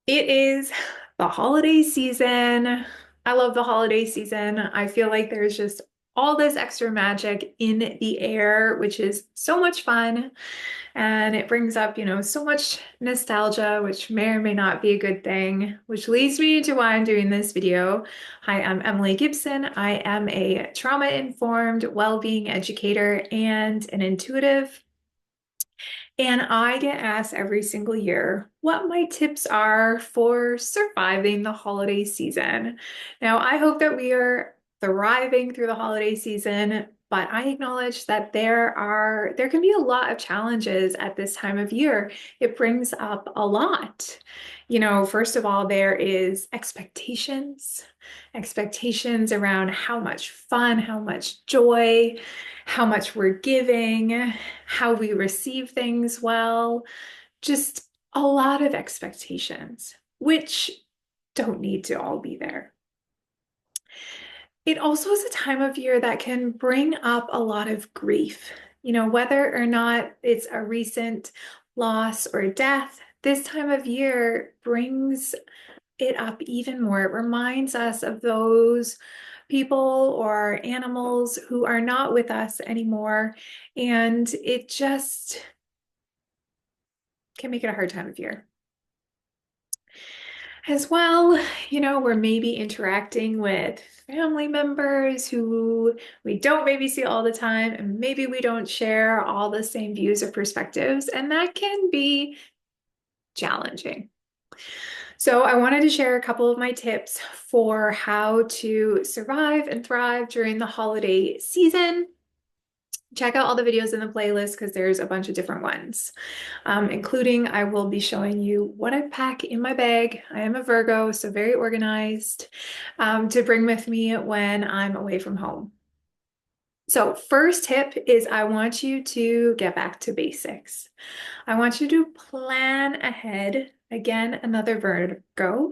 It is the holiday season. I love the holiday season. I feel like there's just all this extra magic in the air, which is so much fun. And it brings up, so much nostalgia, which may or may not be a good thing, which leads me to why I'm doing this video. Hi, I'm Emily Gibson. I am a trauma-informed well-being educator and an intuitive. And I get asked every single year what my tips are for surviving the holiday season. Now, I hope that we are thriving through the holiday season, but I acknowledge that there can be a lot of challenges at this time of year. It brings up a lot. First of all, there is expectations around how much fun, how much joy, how much we're giving, how we receive things well, just a lot of expectations, which don't need to all be there. It also is a time of year that can bring up a lot of grief. Whether or not it's a recent loss or death, this time of year brings it up even more. It reminds us of those people or animals who are not with us anymore. And it just can make it a hard time of year. As well, we're maybe interacting with family members who we don't maybe see all the time, and maybe we don't share all the same views or perspectives, and that can be challenging. So I wanted to share a couple of my tips for how to survive and thrive during the holiday season. Check out all the videos in the playlist because there's a bunch of different ones, including I will be showing you what I pack in my bag. I am a Virgo, so very organized, to bring with me when I'm away from home. So first tip is I want you to get back to basics. I want you to plan ahead. Again, another Virgo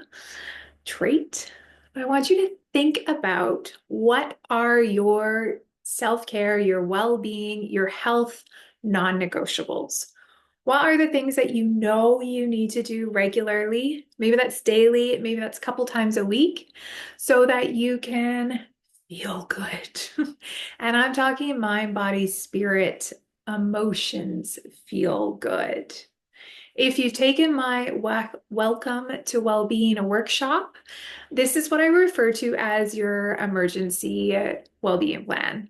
trait. I want you to think about what are your self-care, your well-being, your health non-negotiables. What are the things that you know you need to do regularly? Maybe that's daily, maybe that's a couple times a week, so that you can feel good. And I'm talking mind, body, spirit, emotions feel good. If you've taken my Welcome to Wellbeing workshop, this is what I refer to as your emergency well-being plan.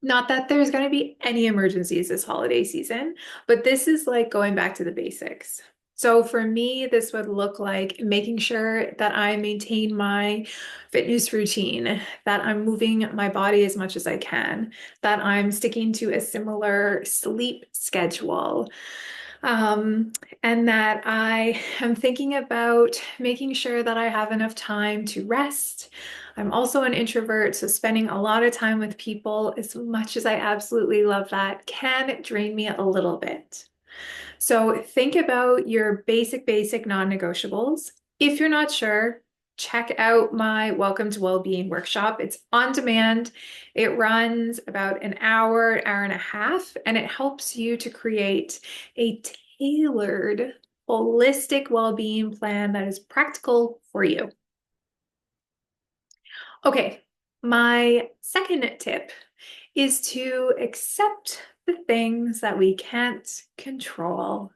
Not that there's going to be any emergencies this holiday season, but this is like going back to the basics. So for me, this would look like making sure that I maintain my fitness routine, that I'm moving my body as much as I can, that I'm sticking to a similar sleep schedule, um, and that I am thinking about making sure that I have enough time to rest. I'm also an introvert, so spending a lot of time with people, as much as I absolutely love that, can drain me a little bit. So think about your basic non-negotiables. If you're not sure, check out my Welcome to Wellbeing workshop. It's on demand. It runs about an hour, hour and a half, and it helps you to create a tailored, holistic well-being plan that is practical for you. Okay, my second tip is to accept the things that we can't control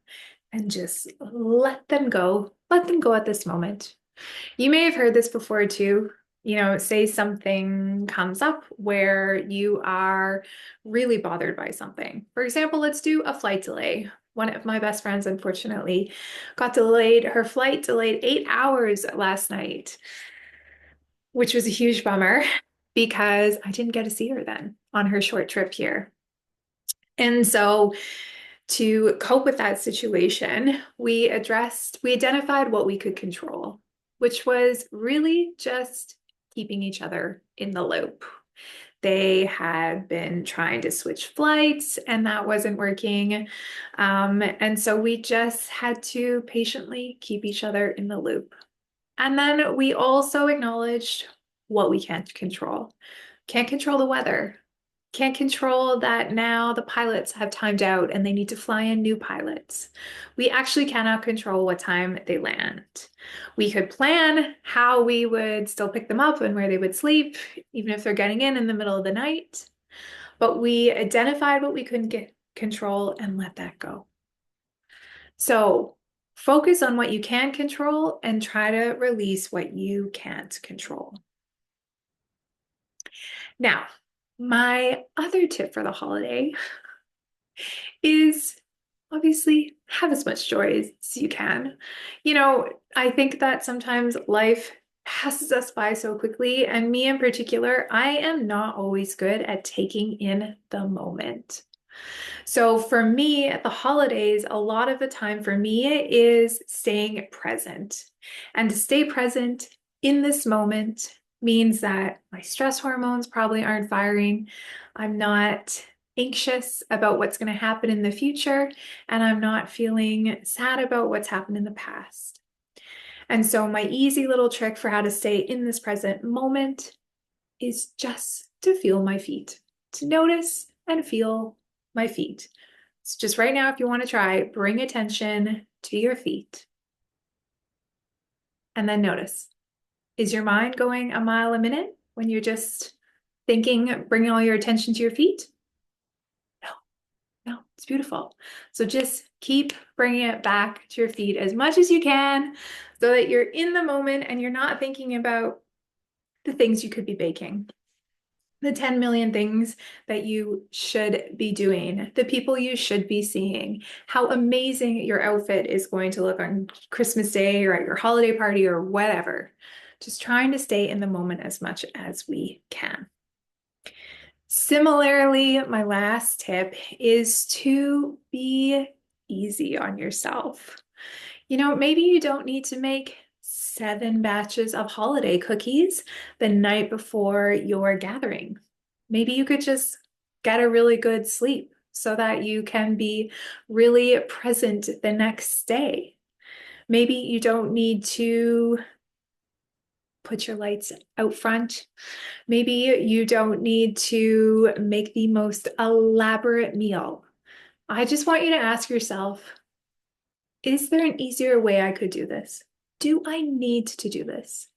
and just let them go. Let them go at this moment. You may have heard this before too. Say something comes up where you are really bothered by something. For example, let's do a flight delay. One of my best friends, unfortunately, got delayed. Her flight delayed 8 hours last night, which was a huge bummer because I didn't get to see her then on her short trip here. And so to cope with that situation, we identified what we could control, which was really just keeping each other in the loop. They had been trying to switch flights and that wasn't working. And so we just had to patiently keep each other in the loop. And then we also acknowledged what we can't control. Can't control the weather. Can't control that now the pilots have timed out and they need to fly in new pilots. We actually cannot control what time they land. We could plan how we would still pick them up and where they would sleep, even if they're getting in the middle of the night. But we identified what we couldn't get control and let that go. So focus on what you can control and try to release what you can't control. Now, my other tip for the holiday is obviously have as much joy as you can. I think that sometimes life passes us by so quickly, and me in particular, I am not always good at taking in the moment. So for me, at the holidays, a lot of the time for me is staying present. And to stay present in this moment means that my stress hormones probably aren't firing. I'm not anxious about what's going to happen in the future, and I'm not feeling sad about what's happened in the past. And so my easy little trick for how to stay in this present moment is just to feel my feet, to notice and feel my feet. So just right now, if you want to try, bring attention to your feet and then notice. Is your mind going a mile a minute when you're just thinking, bringing all your attention to your feet? No, no, it's beautiful. So just keep bringing it back to your feet as much as you can so that you're in the moment and you're not thinking about the things you could be baking, the 10 million things that you should be doing, the people you should be seeing, how amazing your outfit is going to look on Christmas Day or at your holiday party or whatever. Just trying to stay in the moment as much as we can. Similarly, my last tip is to be easy on yourself. Maybe you don't need to make 7 batches of holiday cookies the night before your gathering. Maybe you could just get a really good sleep so that you can be really present the next day. Maybe you don't need to put your lights out front. Maybe you don't need to make the most elaborate meal. I just want you to ask yourself, is there an easier way I could do this? Do I need to do this?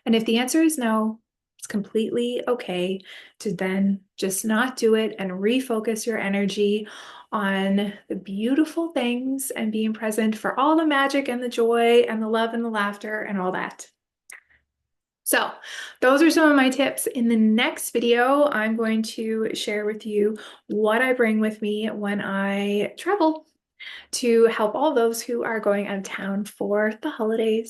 And if the answer is no, it's completely okay to then just not do it and refocus your energy on the beautiful things and being present for all the magic and the joy and the love and the laughter and all that. So those are some of my tips. In the next video, I'm going to share with you what I bring with me when I travel to help all those who are going out of town for the holidays.